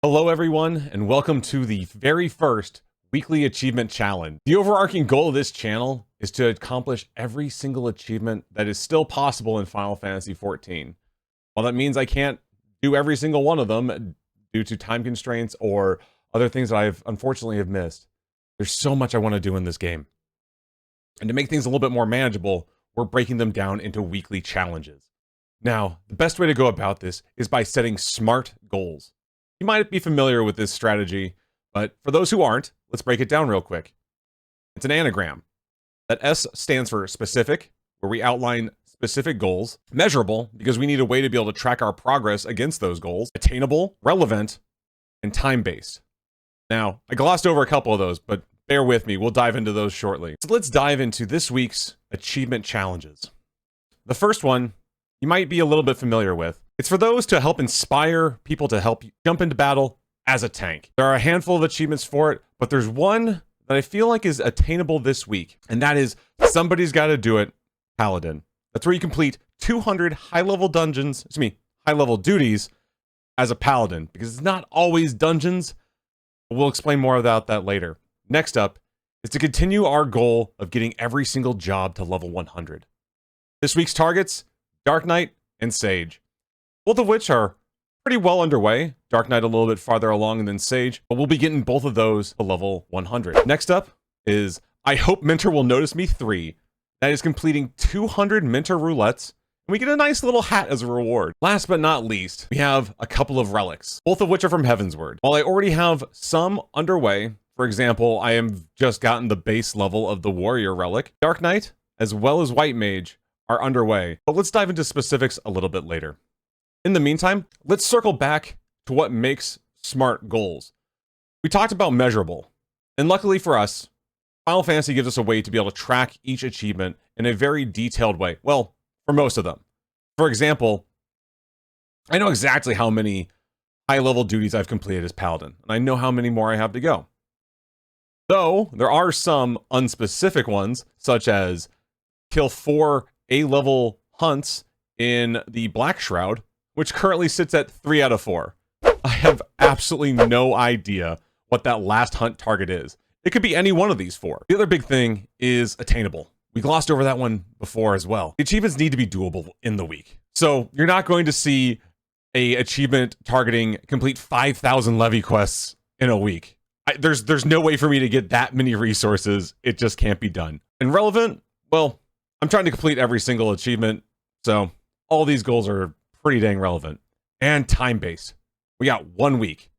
Hello everyone, and welcome to the very first weekly achievement challenge. The overarching goal of this channel is to accomplish every single achievement that is still possible in Final Fantasy XIV. While that means I can't do every single one of them due to time constraints or other things that I've unfortunately have missed, there's so much I want to do in this game. And to make things a little bit more manageable, we're breaking them down into weekly challenges. Now, the best way to go about this is by setting SMART goals. You might be familiar with this strategy, but for those who aren't, let's break it down real quick. It's an anagram. That S stands for specific, where we outline specific goals. Measurable, because we need a way to be able to track our progress against those goals. Attainable, relevant, and time-based. Now, I glossed over a couple of those, but bear with me, we'll dive into those shortly. So let's dive into this week's achievement challenges. The first one, you might be a little bit familiar with. It's for those to help inspire people to help you jump into battle as a tank. There are a handful of achievements for it, but there's one that I feel like is attainable this week, and that is Somebody's Gotta Do It, Paladin. That's where you complete 200 high-level duties as a Paladin, because it's not always dungeons. We'll explain more about that later. Next up is to continue our goal of getting every single job to level 100. This week's targets, Dark Knight and Sage. Both of which are pretty well underway. Dark Knight a little bit farther along than Sage, but we'll be getting both of those to level 100. Next up is I Hope Mentor Will Notice Me 3. That is completing 200 Mentor roulettes, and we get a nice little hat as a reward. Last but not least, we have a couple of relics, both of which are from Heavensward. While I already have some underway, for example, I have just gotten the base level of the Warrior Relic, Dark Knight, as well as White Mage, are underway, but let's dive into specifics a little bit later. In the meantime, let's circle back to what makes SMART goals. We talked about measurable, and luckily for us, Final Fantasy gives us a way to be able to track each achievement in a very detailed way. Well, for most of them. For example, I know exactly how many high-level duties I've completed as Paladin, and I know how many more I have to go. Though, there are some unspecific ones, such as kill 4 A-level hunts in the Black Shroud, which currently sits at 3 out of 4. I have absolutely no idea what that last hunt target is. It could be any one of these 4. The other big thing is attainable. We glossed over that one before as well. The achievements need to be doable in the week. So you're not going to see a achievement targeting complete 5,000 levy quests in a week. There's no way for me to get that many resources. It just can't be done. And relevant? Well, I'm trying to complete every single achievement, so all these goals are pretty dang relevant. And time-based. We got 1 week.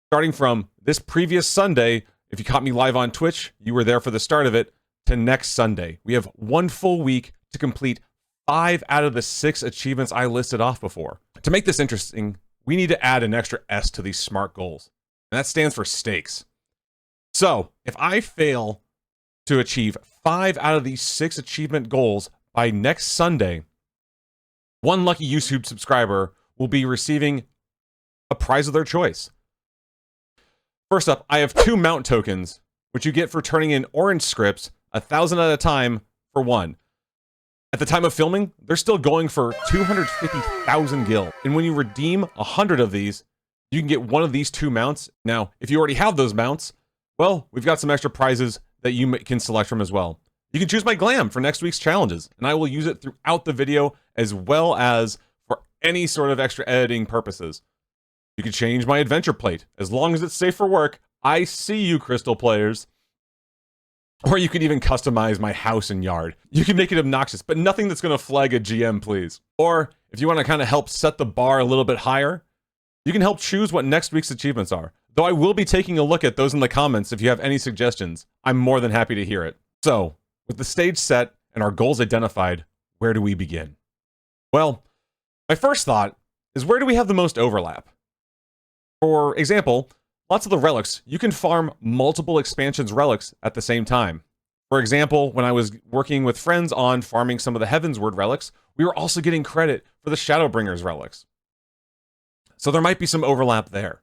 Starting from this previous Sunday, if you caught me live on Twitch, you were there for the start of it, to next Sunday. We have 1 full week to complete 5 out of the 6 achievements I listed off before. To make this interesting, we need to add an extra S to these SMART goals. And that stands for stakes. So, if I fail to achieve 5 out of these 6 achievement goals by next Sunday, one lucky YouTube subscriber will be receiving a prize of their choice. First up, I have 2 mount tokens, which you get for turning in orange scripts 1,000 at a time for 1. At the time of filming, they're still going for 250,000 gil. And when you redeem 100 of these, you can get one of these 2 mounts. Now, if you already have those mounts, well, we've got some extra prizes that you can select from as well. You can choose my glam for next week's challenges, and I will use it throughout the video as well as for any sort of extra editing purposes. You can change my adventure plate, as long as it's safe for work. I see you, Crystal players. Or you can even customize my house and yard. You can make it obnoxious, but nothing that's going to flag a GM, please. Or, if you want to kind of help set the bar a little bit higher, you can help choose what next week's achievements are. Though I will be taking a look at those in the comments if you have any suggestions. I'm more than happy to hear it. So, with the stage set and our goals identified, where do we begin? Well, my first thought is, where do we have the most overlap? For example, lots of the relics, you can farm multiple expansions relics at the same time. For example, when I was working with friends on farming some of the Heavensward relics, we were also getting credit for the Shadowbringers relics. So there might be some overlap there.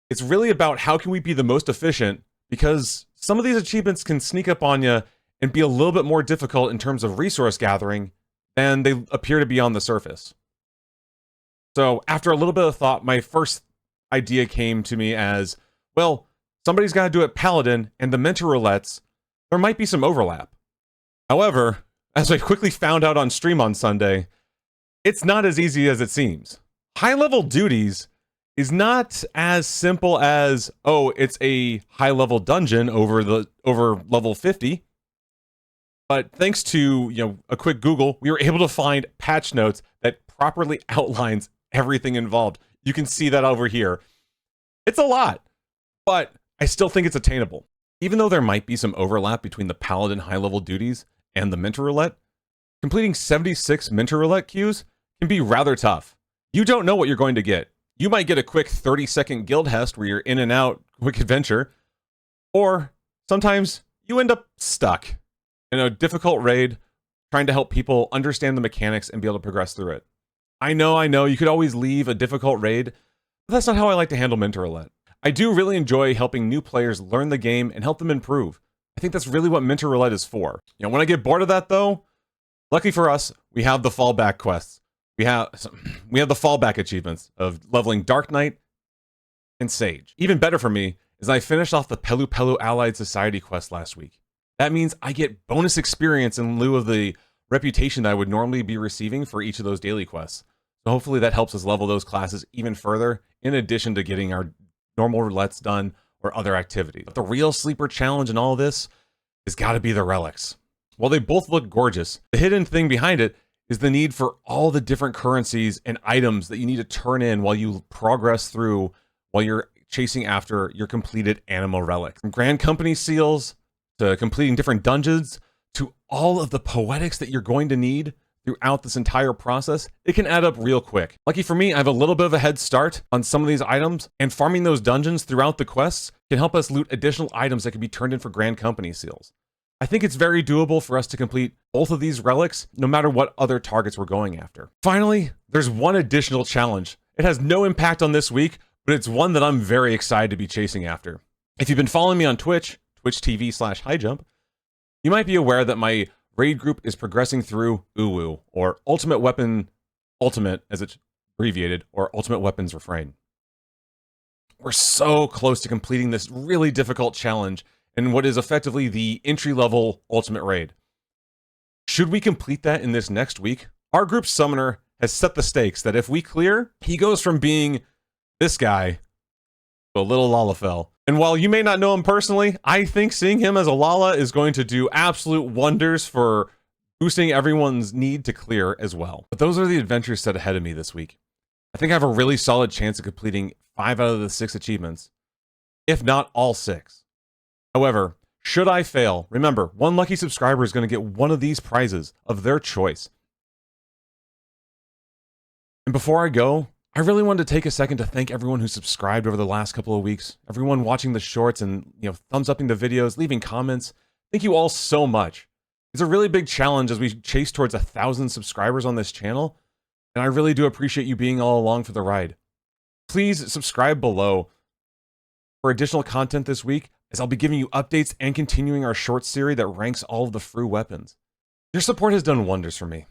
It's really about how can we be the most efficient, because some of these achievements can sneak up on you and be a little bit more difficult in terms of resource gathering than they appear to be on the surface. So after a little bit of thought, my first idea came to me as, well, somebody's got to do it Paladin, and the Mentor Roulettes, there might be some overlap. However, as I quickly found out on stream on Sunday, it's not as easy as it seems. High-level duties is not as simple as, oh, it's a high-level dungeon over level 50. But thanks to, a quick Google, we were able to find patch notes that properly outlines everything involved. You can see that over here. It's a lot, but I still think it's attainable. Even though there might be some overlap between the Paladin high-level duties and the Mentor Roulette, completing 76 Mentor Roulette queues can be rather tough. You don't know what you're going to get. You might get a quick 30-second guild hest where you're in and out, quick adventure, or sometimes you end up stuck in a difficult raid trying to help people understand the mechanics and be able to progress through it. I know, you could always leave a difficult raid, but that's not how I like to handle Mentor Roulette. I do really enjoy helping new players learn the game and help them improve. I think that's really what Mentor Roulette is for. When I get bored of that though, lucky for us, we have the fallback quests. We have the fallback achievements of leveling Dark Knight and Sage. Even better for me is I finished off the Pelu Pelu Allied Society quest last week. That means I get bonus experience in lieu of the reputation that I would normally be receiving for each of those daily quests. So hopefully that helps us level those classes even further, in addition to getting our normal roulettes done or other activities. But the real sleeper challenge in all this has got to be the relics. While they both look gorgeous, the hidden thing behind it is the need for all the different currencies and items that you need to turn in while you progress through, while you're chasing after your completed animal relics. From Grand Company seals, to completing different dungeons, to all of the poetics that you're going to need throughout this entire process, it can add up real quick. Lucky for me, I have a little bit of a head start on some of these items, and farming those dungeons throughout the quests can help us loot additional items that can be turned in for Grand Company seals. I think it's very doable for us to complete both of these relics, no matter what other targets we're going after. Finally, there's one additional challenge. It has no impact on this week, but it's one that I'm very excited to be chasing after. If you've been following me on Twitch TV/highjump, you might be aware that my raid group is progressing through UWU, or Ultimate Weapon Ultimate, as it's abbreviated, or Ultimate Weapons Refrain. We're so close to completing this really difficult challenge in what is effectively the entry-level Ultimate Raid. Should we complete that in this next week, our group's summoner has set the stakes that if we clear, he goes from being this guy to a little Lalafell. And while you may not know him personally, I think seeing him as a Lala is going to do absolute wonders for boosting everyone's need to clear as well. But those are the adventures set ahead of me this week. I think I have a really solid chance of completing 5 out of the 6 achievements, if not all 6. However, should I fail, remember, one lucky subscriber is going to get one of these prizes of their choice. And before I go, I really wanted to take a second to thank everyone who subscribed over the last couple of weeks, everyone watching the shorts and, thumbs upping the videos, leaving comments. Thank you all so much. It's a really big challenge as we chase towards 1,000 subscribers on this channel, and I really do appreciate you being all along for the ride. Please subscribe below for additional content this week, as I'll be giving you updates and continuing our short series that ranks all of the free weapons. Your support has done wonders for me,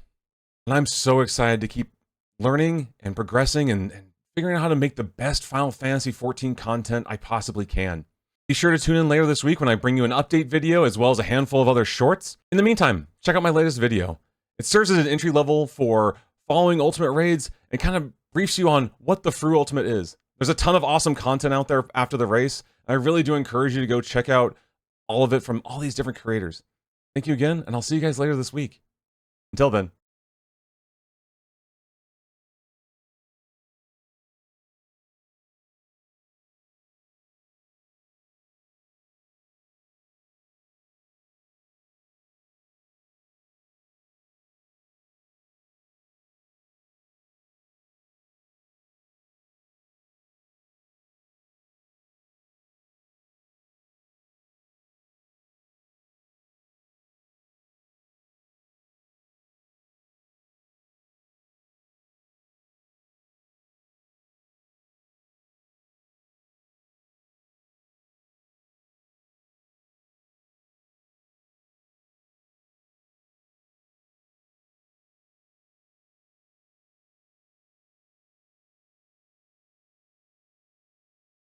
and I'm so excited to keep learning and progressing and figuring out how to make the best Final Fantasy XIV content I possibly can. Be sure to tune in later this week when I bring you an update video as well as a handful of other shorts. In the meantime, check out my latest video. It serves as an entry level for following Ultimate Raids and kind of briefs you on what the Free Ultimate is. There's a ton of awesome content out there after the race, and I really do encourage you to go check out all of it from all these different creators. Thank you again, and I'll see you guys later this week. Until then.